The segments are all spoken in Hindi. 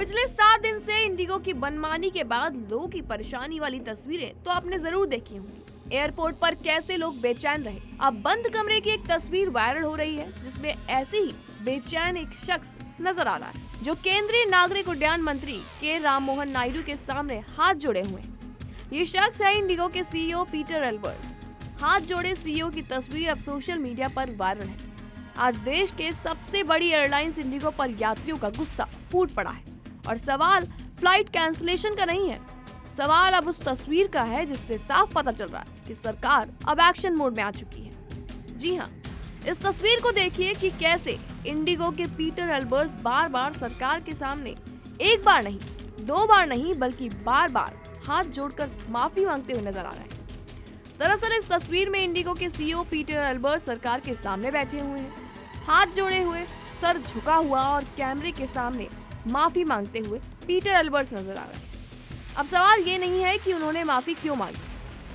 पिछले 7 दिन से इंडिगो की मनमानी के बाद लोगों की परेशानी वाली तस्वीरें तो आपने जरूर देखी होंगी। एयरपोर्ट पर कैसे लोग बेचैन रहे। अब बंद कमरे की एक तस्वीर वायरल हो रही है जिसमें ऐसे ही बेचैन एक शख्स नजर आ रहा है जो केंद्रीय नागरिक उड्डयन मंत्री के राममोहन नायडू के सामने हाथ जोड़े हुए हैं। ये शख्स है इंडिगो के सीईओ पीटर एल्बर्स। हाथ जोड़े सीईओ की तस्वीर अब सोशल मीडिया पर वायरल है। आज देश के सबसे बड़ी एयरलाइंस इंडिगो पर यात्रियों का गुस्सा फूट पड़ा है और सवाल फ्लाइट कैंसिलेशन का नहीं है, सवाल अब उस तस्वीर का है जिससे साफ पता चल रहा है कि सरकार अब एक्शन मोड में आ चुकी है। जी हाँ, इस तस्वीर को देखिए कि कैसे इंडिगो के पीटर एल्बर्स बार बार सरकार के सामने एक बार नहीं, 2 बार नहीं बल्कि बार बार हाथ जोड़कर माफी मांगते हुए नजर आ रहे हैं। दरअसल इस तस्वीर में इंडिगो के सीईओ पीटर एल्बर्स सरकार के सामने बैठे हुए हैं, हाथ जोड़े हुए, सर झुका हुआ और कैमरे के सामने माफी मांगते हुए पीटर एल्बर्स नजर आ रहे हैं। अब सवाल ये नहीं है कि उन्होंने माफी क्यों मांगी,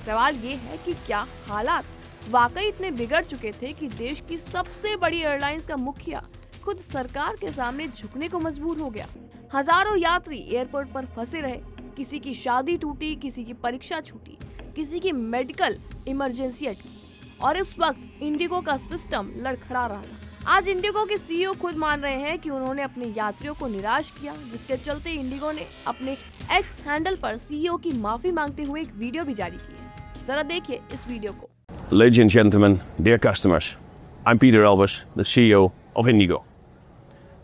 सवाल ये है कि क्या हालात वाकई इतने बिगड़ चुके थे कि देश की सबसे बड़ी एयरलाइंस का मुखिया खुद सरकार के सामने झुकने को मजबूर हो गया। हजारों यात्री एयरपोर्ट पर फंसे रहे, किसी की शादी टूटी, किसी की परीक्षा छूटी, किसी की मेडिकल इमरजेंसी अटकी और इस वक्त इंडिगो का सिस्टम लड़खड़ा रहा था। आज इंडिगो के सीईओ खुद मान रहे हैं कि उन्होंने अपने यात्रियों को निराश किया, जिसके चलते इंडिगो ने अपने एक्स हैंडल पर सीईओ की माफी मांगते हुए एक वीडियो भी जारी की है। जरा देखिए इस वीडियो को। Ladies and gentlemen, dear customers, I'm Peter Elbers, the CEO of Indigo.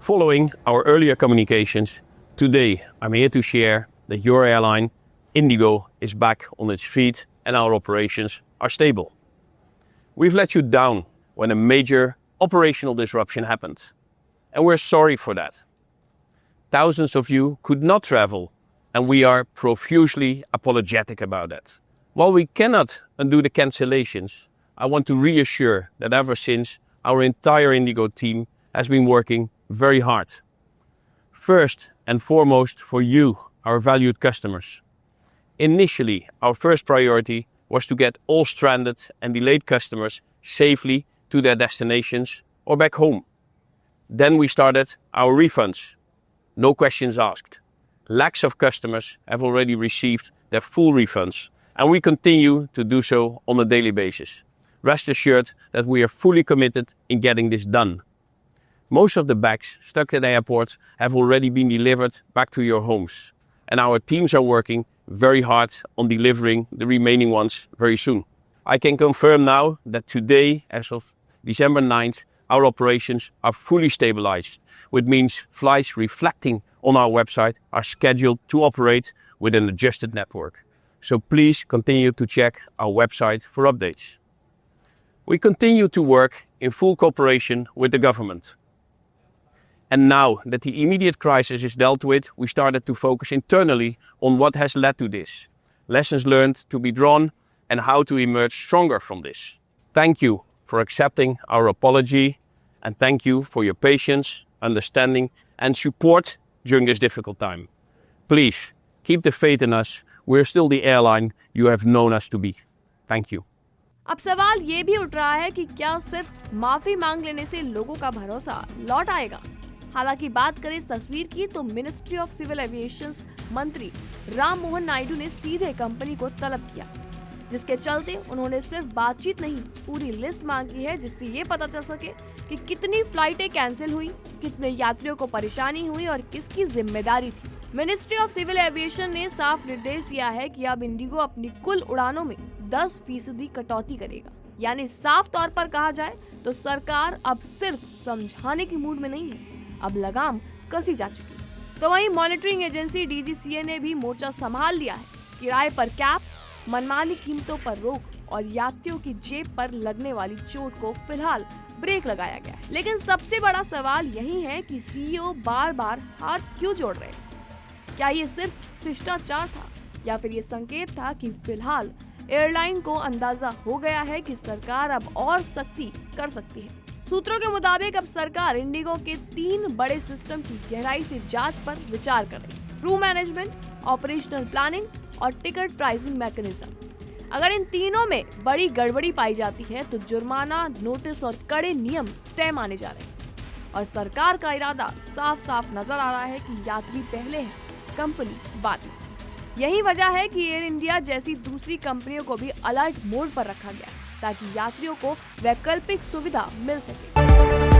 Following our earlier communications, today I'm here to share that your airline, Indigo, is back on its feet and our operations are stable. We've let you down when a major operational disruption happened, and we're sorry for that. Thousands of you could not travel, and we are profusely apologetic about that. While we cannot undo the cancellations, I want to reassure that ever since, our entire Indigo team has been working very hard. First and foremost for you, our valued customers. Initially, our first priority was to get all stranded and delayed customers safely to their destinations or back home. Then we started our refunds. No questions asked. Lakhs of customers have already received their full refunds, and we continue to do so on a daily basis. Rest assured that we are fully committed in getting this done. Most of the bags stuck at the airport have already been delivered back to your homes, and our teams are working very hard on delivering the remaining ones very soon. I can confirm now that today, as of December 9th, our operations are fully stabilized, which means flights reflecting on our website are scheduled to operate with an adjusted network. So please continue to check our website for updates. We continue to work in full cooperation with the government. And now that the immediate crisis is dealt with, we started to focus internally on what has led to this, lessons learned to be drawn, and how to emerge stronger from this. Thank you for accepting our apology, and thank you for your patience, understanding, and support during this difficult time. Please keep the faith in us. We're still the airline you have known us to be. Thank you. अब सवाल ये भी उठ रहा है कि क्या सिर्फ माफी मांग लेने से लोगों का भरोसा लौट आएगा। हालांकि बात करें इस तस्वीर की तो मिनिस्ट्री ऑफ सिविल एविएशन मंत्री राममोहन नायडू ने सीधे कंपनी को तलब किया, जिसके चलते उन्होंने सिर्फ बातचीत नहीं, पूरी लिस्ट मांगी है जिससे ये पता चल सके कि कितनी फ्लाइटें कैंसिल हुई, कितने यात्रियों को परेशानी हुई और किसकी जिम्मेदारी थी। मिनिस्ट्री ऑफ सिविल एविएशन ने साफ निर्देश दिया है कि अब इंडिगो अपनी कुल उड़ानों में 10% कटौती करेगा। यानी साफ तौर पर कहा जाए तो सरकार अब सिर्फ समझाने की मूड में नहीं है, अब लगाम कसी जा चुकी है। तो वहीं मॉनिटरिंग एजेंसी DGCA ने भी मोर्चा संभाल लिया है। किराए पर कैप, मनमानी कीमतों पर रोक और यात्रियों की जेब पर लगने वाली चोट को फिलहाल ब्रेक लगाया गया है। लेकिन सबसे बड़ा सवाल यही है कि सीईओ बार बार हाथ क्यों जोड़ रहे हैं। क्या ये सिर्फ शिष्टाचार था या फिर ये संकेत था कि फिलहाल एयरलाइन को अंदाजा हो गया है कि सरकार अब और सख्ती कर सकती है। सूत्रों के मुताबिक अब सरकार इंडिगो के 3 बड़े सिस्टम की गहराई से जांच पर विचार कर रही है। क्रू मैनेजमेंट, ऑपरेशनल प्लानिंग और टिकट प्राइसिंग मैकेनिज्म। अगर इन तीनों में बड़ी गड़बड़ी पाई जाती है तो जुर्माना, नोटिस और कड़े नियम तय माने जा रहे हैं। और सरकार का इरादा साफ साफ नजर आ रहा है कि यात्री पहले हैं, कंपनी बाद में। यही वजह है कि एयर इंडिया जैसी दूसरी कंपनियों को भी अलर्ट मोड पर रखा गया ताकि यात्रियों को वैकल्पिक सुविधा मिल सके।